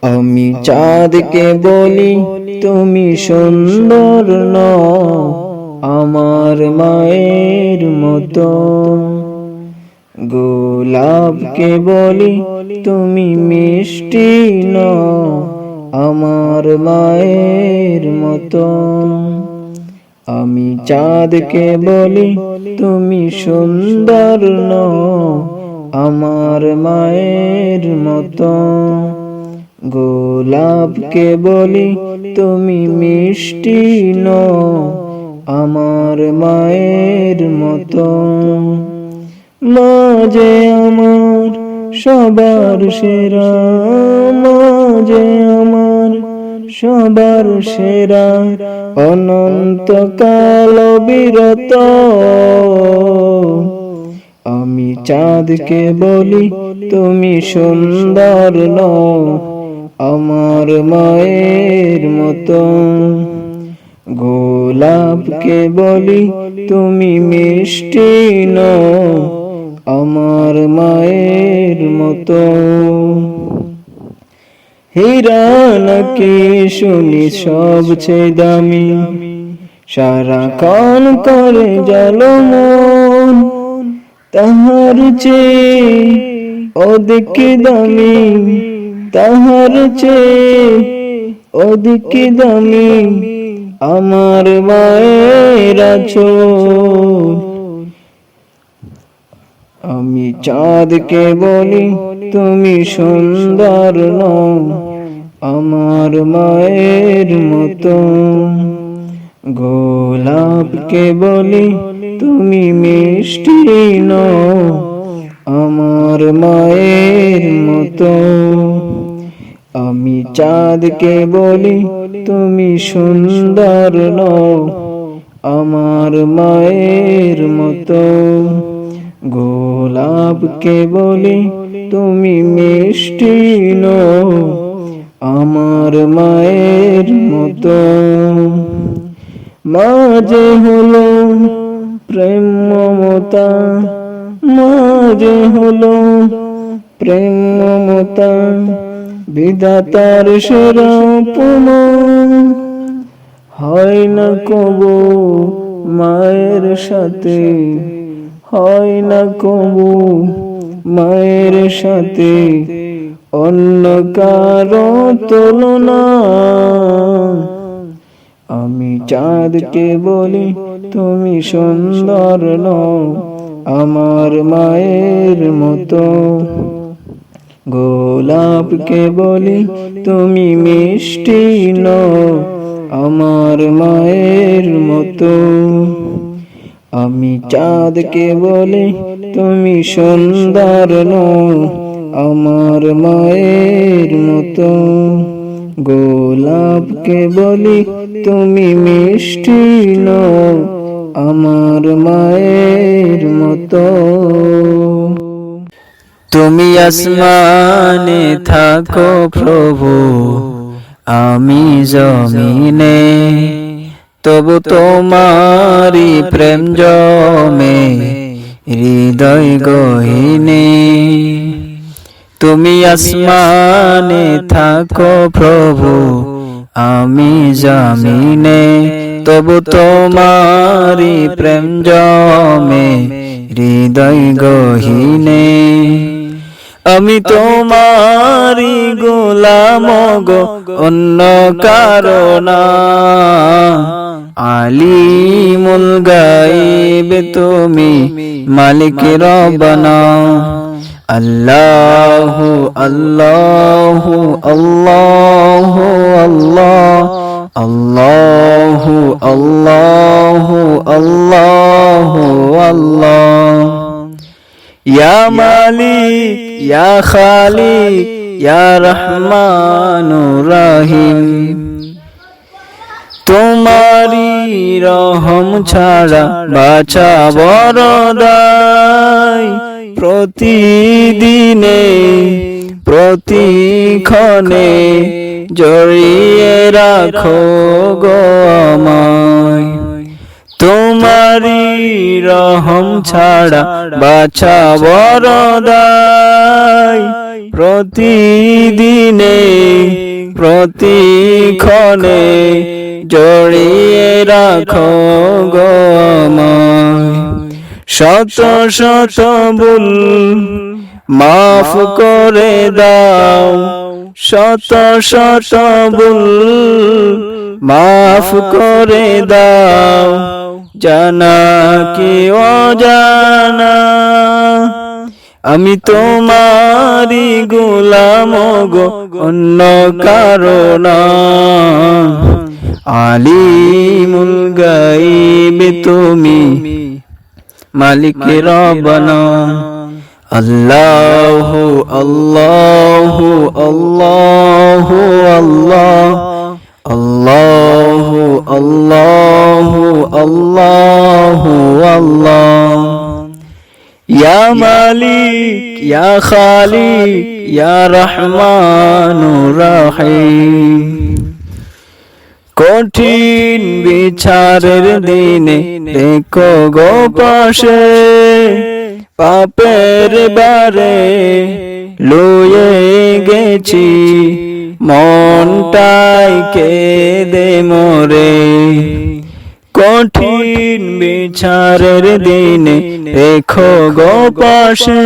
আমি চাঁদকে বলি তুমি সুন্দর নও আমার মায়ের মতো, গোলাপকে বলি তুমি মিষ্টি নও আমার মায়ের মতো। আমি চাঁদকে বলি তুমি সুন্দর নও আমার মায়ের মতো, গোলাপকে বলি তুমি মিষ্টি নও আমার মায়ের মতো। মা যে আমার সবার সেরা, মা যে আমার সবার সেরা, অনন্তকাল বিরত। আমি চাঁদকে বলি তুমি সুন্দর নও আমার মায়ের মতো, গোলাপকে বলি তুমি মিষ্টি নও আমার মায়ের মতো। হীরা নাকি শুনি সবচেয়ে দামি, সারাক্ষণ করে জ্বলমন, তাহার চেয়ে অধিক দামি, তাহার চেয়ে অধিক দামি আমার মায়ের আঁচল। আমি চাঁদকে বলি তুমি সুন্দর নও আমার মায়ের মতো, গোলাপকে বলি তুমি মিষ্টি নও আমার মায়ের মতো। আমি চাঁদকে বলি তুমি সুন্দর নও আমার মায়ের মতো, গোলাপকে বলি তুমি মিষ্টি নও আমার মায়ের মতো। মা যে হলো প্রেম মমতা, মা যে হলো প্রেম মমতা, বিধাতার সেরা উপমা। হয় না কবু মায়ের সাথে, হয় না কবু মায়ের সাথে অন্য কারো তুলনা। আমি চাঁদকে বলি তুমি সুন্দর নও আমার মায়ের মতো, গোলাপকে বলি তুমি মিষ্টি নও আমার মায়ের মতো। আমি চাঁদকে বলি তুমি সুন্দর নও আমার মায়ের মতো, গোলাপকে বলি তুমি মিষ্টি নও আমার মায়ের মতো। তুমি আসমানে থাকো প্রভু আমি জমিনে, তবু তোমারি প্রেম জমে হৃদয় গহীনে। তুমি আসমানে থাকো প্রভু আমি জমিনে, তবু তোমারি প্রেম জমে হৃদয় গহীনে। আমি তোমারি গোলাম গো অন্য কারো না, আলিমুল গায়ব তুমি মালিক রব্বানা। আল্লাহু আল্লাহু আল্লাহু আল্লাহ, আল্লাহু আল্লাহু আল্লাহু আল্লাহ। ইয়া মালিক ইয়া খালিক ইয়া রহমানুর রহিম, তোমারি রহম ছাড়া বাঁচা বড় দায়। প্রতিদিনে প্রতিক্ষণে জড়িয়ে রাখো গো আমায়, তোমারি রহম ছাড়া বাঁচা বড় দায়। প্রতিদিনে প্রতিক্ষণে জড়িয়ে রাখো গো আমায়। শত শত ভুল মাফ করে দাও, শত শত ভুল মাফ করে দাও, জানা কি অজানা আমি তোমারি গোলাম গো, অন্য কারো না। আলিমুল গায়ব তুমি, মালিক রব্বানা। আল্লাহু আল্লাহু আল্লাহু আল্লাহ, আল্লাহু আল্লাহু আল্লাহু আল্লাহ। ইয়া মালিক ইয়া খালিক ইয়া রহমানুর রহিম। কঠিন বিচারের দিনে দেখো গো পাশে, পাপের বারে লয়ে গেছি, মনটাই কেঁদে মরে। কঠিন বিচারের দিনে দেখো গো পাশে,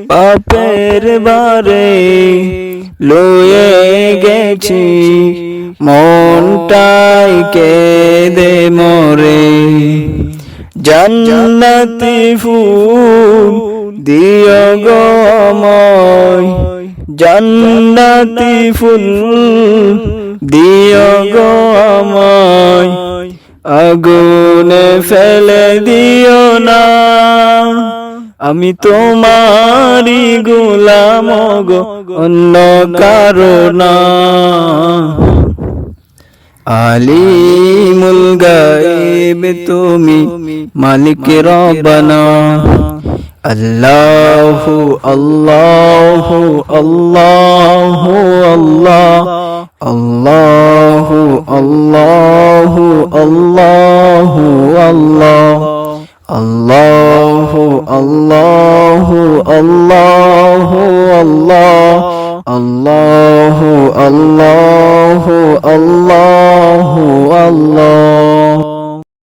পাপের বারে লয়ে গেছি, মনটাই কেঁদে মরে। জান্নাতি ফুল দিও গো আমায়, জান্নাতি ফুল দিও গো আমায়, আগুনে ফেলে দিও না, আমি তোমারি গোলাম গো, অন্য কারো না। আলিমুল গায়ব তুমি, মালিক রব্বানা। আল্লাহু আল্লাহু আল্লাহু আল্লাহ, আল্লাহু আল্লাহু আল্লাহু আল্লাহ, আল্লাহু আল্লাহু আল্লাহু আল্লাহ, আল্লাহু আল্লাহু আল্লাহু আল্লাহ।